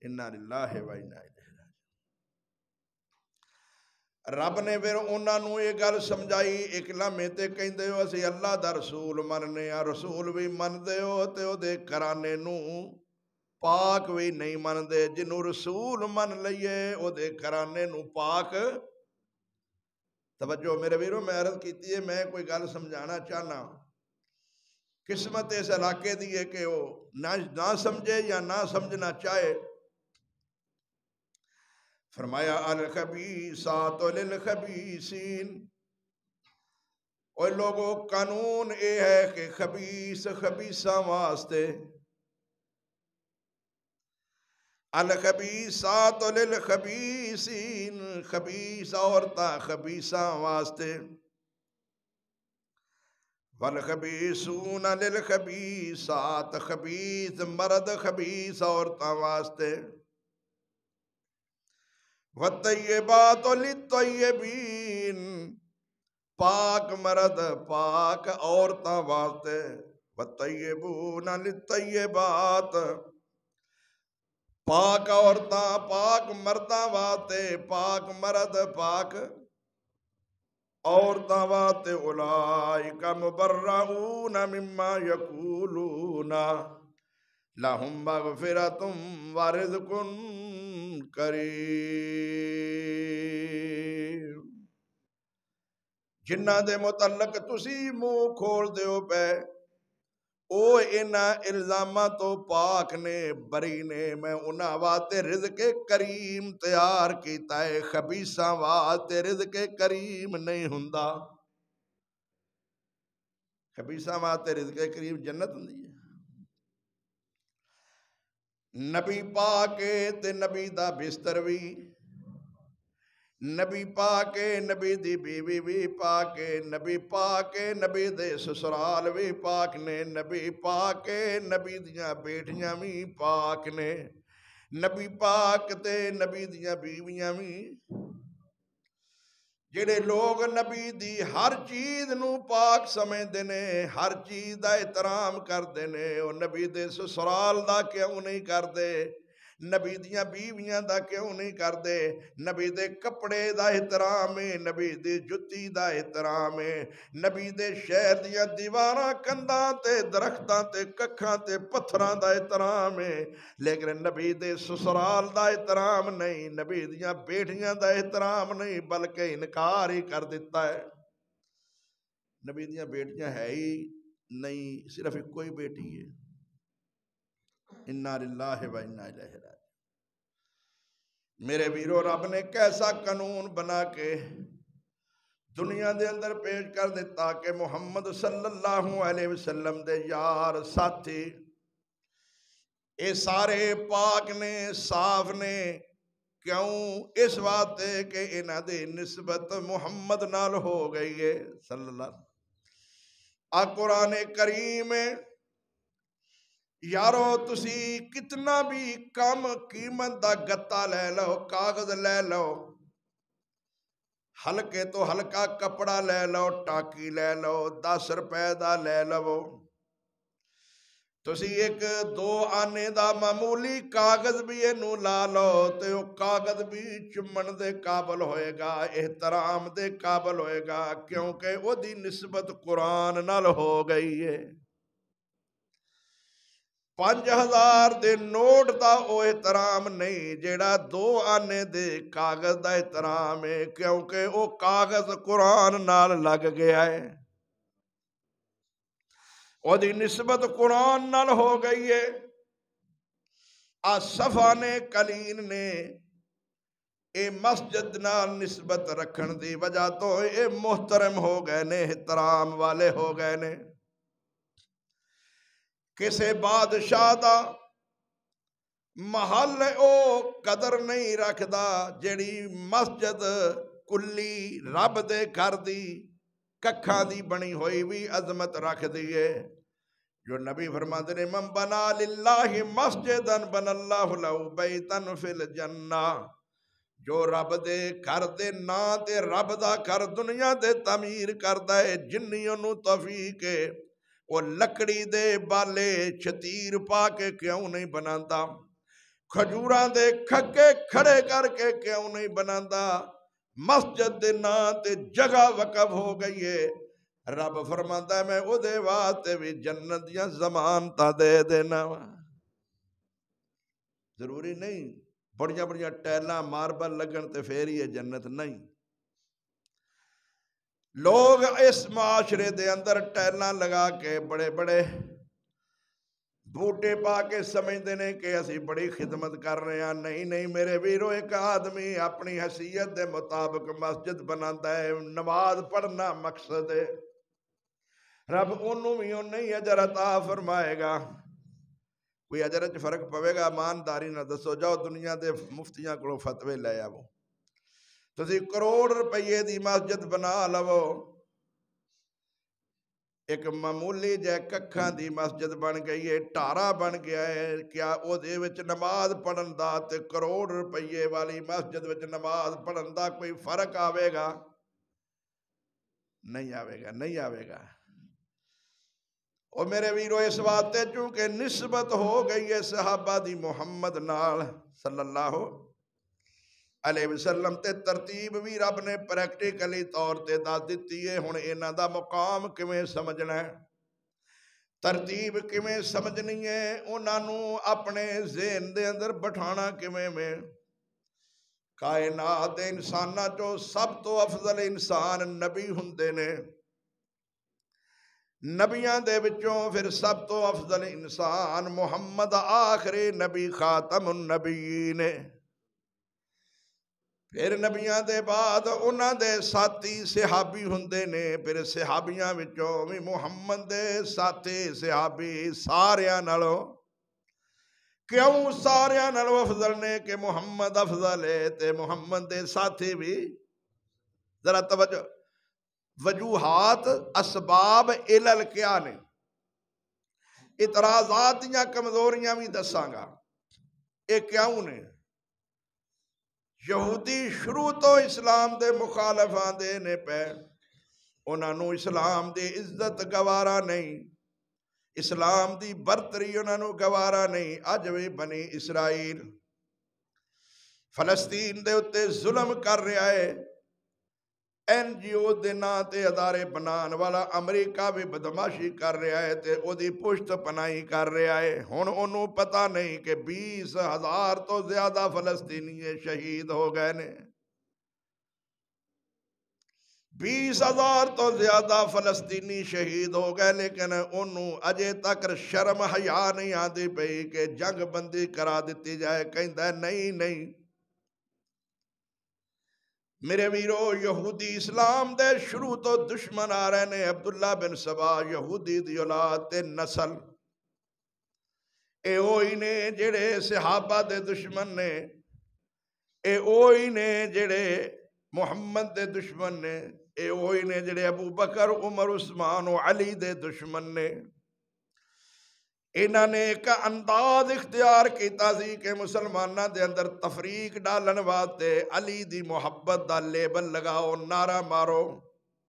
انا للہ و انا الیہ راجعون۔ رب نے پھر انہاں نوں یہ گل سمجھائی، ایک لمحے تے کہندے ہو اسی اللہ دا رسول مننے آ، رسول بھی مندے ہو تے او دے کرانے نوں پاک بھی نہیں مندے، جنوں رسول من لئیے او دے کرانے نوں پاک۔ توجہ میرے ویرو، میں عرض کیتی ہے، میں کوئی گل سمجھانا چاہنا، قسمت اس علاقے دی ہے کہ وہ نہ سمجھے یا نہ سمجھنا چاہے۔ فرمایا الخبیثات للخبیثین، اور لوگوں قانون اے ہے کہ خبیث خبیثاں واسطے، الخبیثات للخبیثین، خبیث عورتاں خبیثاں واسطے، والخبیثون للخبیثات، خبیث مرد خبیث عورتاں واسطے، والطیبات للطیبین، پاک مرد پاک عورتاں واسطے، والطیبون للطیبات، پاک عورتاں پاک مرداں واسطے، پاک مرد پاک عورتاں واسطے، اولئک مبرؤون مما یقولون لہم مغفرۃ ورزق کریم۔ جنہ دے متعلق تسی منہ کھول دیو پے، او انہاں الزاماں تو پاک نے، بری نے، میں انہاں واسطے رزق کریم تیار کیتا ہے، خبیثاں واسطے رزق کریم نہیں ہوندا۔ خبیثاں واسطے رزق کریم جنت ہوندی ہے۔ نبی پاک تے نبی دا بستر بھی، نبی پاک نبی دی بیوی بھی پاک، نبی پاک نبی دے سسرال بھی پاک نے، نبی پاک نبی دیاں بیٹیاں بھی پاک نے، نبی پاک تے نبی دیاں بیویاں بھی۔ جڑے لوگ نبی دی ہر چیز نو پاک سمجھدے نے، ہر چیز دا احترام کردے نے، او نبی دے سسرال دا کیوں نہیں کردے؟ نبی دیاں بیویاں دا کیوں نہیں کردے؟ نبی دے کپڑے دا احترام ہے، نبی دی جتی دا احترام ہے، نبی دے شہر دیاں دیواراں کنداں تے درختاں تے ککھاں تے پتھراں دا احترام ہے، لیکن نبی دے سسرال دا احترام نہیں، نبی دیاں بیٹیاں دا احترام نہیں، بلکہ انکار ہی کر دیتا ہے۔ نبی دیاں بیٹیاں ہے ہی نہیں، صرف ایک کوئی بیٹی ہے۔ انا للہ و انا الیہ راجعون۔ میرے ویرو، رب نے کیسا قانون بنا کے دنیا دے اندر پیش کر دیتا کہ محمد صلی اللہ علیہ وسلم دے یار ساتھی اے سارے پاک نے، صاف نے، کیوں؟ اس واسطے کہ انہاں دی نسبت محمد نال ہو گئی ہے صلی اللہ علیہ وسلم۔ قرآن کریم یارو تسی کتنا بھی کم قیمت دا گتا لے لو، کاغذ لے لو، ہلکے تو ہلکا کپڑا لے لو، ٹاکی لے لو، 10 روپے دا لے لو، تسی ایک 2 آنے دا معمولی کاغذ بھی اینو لا لو تے او کاغذ بھی چمن دے قابل ہوئے گا، احترام دے قابل ہوئے گا، کیونکہ او دی نسبت قرآن نال ہو گئی ہے۔ 5000 دے نوٹ دا او احترام نہیں جیڑا 2 آنے دے کاغذ دا احترام ہے، کیونکہ او کاغذ قرآن نال لگ گیا ہے، او دی نسبت قرآن نال ہو گئی ہے۔ صفا نے کلین نے اے مسجد نال نسبت رکھن دی وجہ تو اے محترم ہو گئے نے، احترام والے ہو گئے نے۔ کسے بادشاہ دا محل او قدر نہیں رکھدا جیڑی مسجد کلی رب دے گھر دی ککھاں دی بنی ہوئی بھی عظمت رکھ دیئے۔ جو نبی فرماتے نے من بنا للہ مسجدن بن اللہ لہو بیتن فی الجنہ، جو رب دے گھر دے نا تے رب دا گھر دنیا دے تعمیر کردا ہے، جنیوں نو توفیق ہے، وہ لکڑی دے بالے چھتیر پا کے کیوں نہیں بناتا؟ کھجوراں دے کھکے کھڑے کر کے کیوں نہیں بناندا؟ مسجد دے ناں تے جگہ وقف ہو گئی ہے، رب فرماندا ہے میں او دے واسطے بھی جنت دیاں ضمانتاں دے دینا وا۔ ضروری نہیں بڑیاں بڑیاں ٹیلاں ماربل لگن تے پھر ہی جنت، نہیں۔ لوگ اس معاشرے دے اندر ٹیلاں لگا کے بڑے بڑے بوٹے پا کے سمجھتے ہیں کہ اسی بڑی خدمت کر رہے ہیں۔ نہیں نہیں میرے ویرو، ایک آدمی اپنی حیثیت دے مطابق مسجد بناتا ہے، نماز پڑھنا مقصد ہے، رب انہوں بھی نہیں اجر عطا فرمائے گا۔ کوئی اجر وچ فرق پوے گا؟ ایمانداری نہ دسو، جاؤ دنیا دے مفتیاں کو فتوے لے آو، تسی کروڑ روپیے دی مسجد بنا لو، ایک معمولی جے ککھاں دی مسجد بن گئی ہے، ٹارا بن گیا ہے، کیا او دے وچ نماز پڑھن دا تے کروڑ روپیے والی مسجد وچ نماز پڑھن دا کوئی فرق آوے گا؟ نہیں آوے گا، نہیں آوے گا۔ اور میرے ویرو اس واسطے چونکہ نسبت ہو گئی ہے صحابہ دی محمد نال صلی اللہ علیہ وسلم، تے ترتیب بھی رب نے پریکٹیکلی طور تے دس دیتی ہے۔ ہن انہاں دا مقام کیویں سمجھنا ہے، ترتیب کیویں سمجھنی ہے، انہاں نو اپنے ذہن دے اندر بٹھانا کیویں میں؟ کائنات دے انساناں چوں سب تو افضل انسان نبی ہوندے نے، نبیاں دے وچوں پھر سب تو افضل انسان محمد آخری نبی خاتم النبیین، پھر نبیاں دے بعد انہاں دے ساتھی صحابی ہوندے نے، پھر صحابیاں وچوں بھی محمد دے ساتھی صحابی ساریاں نالوں، کیوں ساریاں نالوں افضل نے کہ محمد افضل ہے تے محمد دے ساتھی بھی؟ ذرا توجہ، وجوہات اسباب علل کیا نے، اعتراضات دیاں کمزوریاں بھی دساں گا، اے کیوں نے؟ یہودی شروع تو اسلام دے مخالفاں دے نے پہ، انہاں نو اسلام دی عزت گوارا نہیں، اسلام دی برتری انہاں نو گوارا نہیں۔ اج بھی بنی اسرائیل فلسطین دے اتے ظلم کر رہا ہے، این جی او دے ناں تے ادارے بنان والا امریکہ بھی بدماشی کر رہا ہے تے او دی پشت پناہی کر رہا ہے۔ ہن انہوں پتہ نہیں کہ 20,000 تو زیادہ فلسطینی شہید ہو گئے نے، 20,000 تو زیادہ فلسطینی شہید ہو گئے، لیکن انہوں اجے تک شرم حیا نہیں آندی پئی کہ جنگ بندی کرا دیتی جائے، کہندا ہے نہیں نہیں۔ میرے ویرو، یہودی اسلام دے شروع تو دشمن آ رہے نے، عبداللہ بن سبا یہودی دی اولاد تے نسل، اے اوہی نے جڑے صحابہ دے دشمن نے، اے اوہی نے جڑے محمد دے دشمن نے، اے اوہی نے جڑے ابو بکر عمر عثمان و علی دے دشمن نے۔ انہاں نے ایک انداز اختیار کیتا سی کہ مسلماناں دے اندر تفریق ڈالن واسطے علی دی محبت دا لیبل لگاؤ، نعرہ مارو،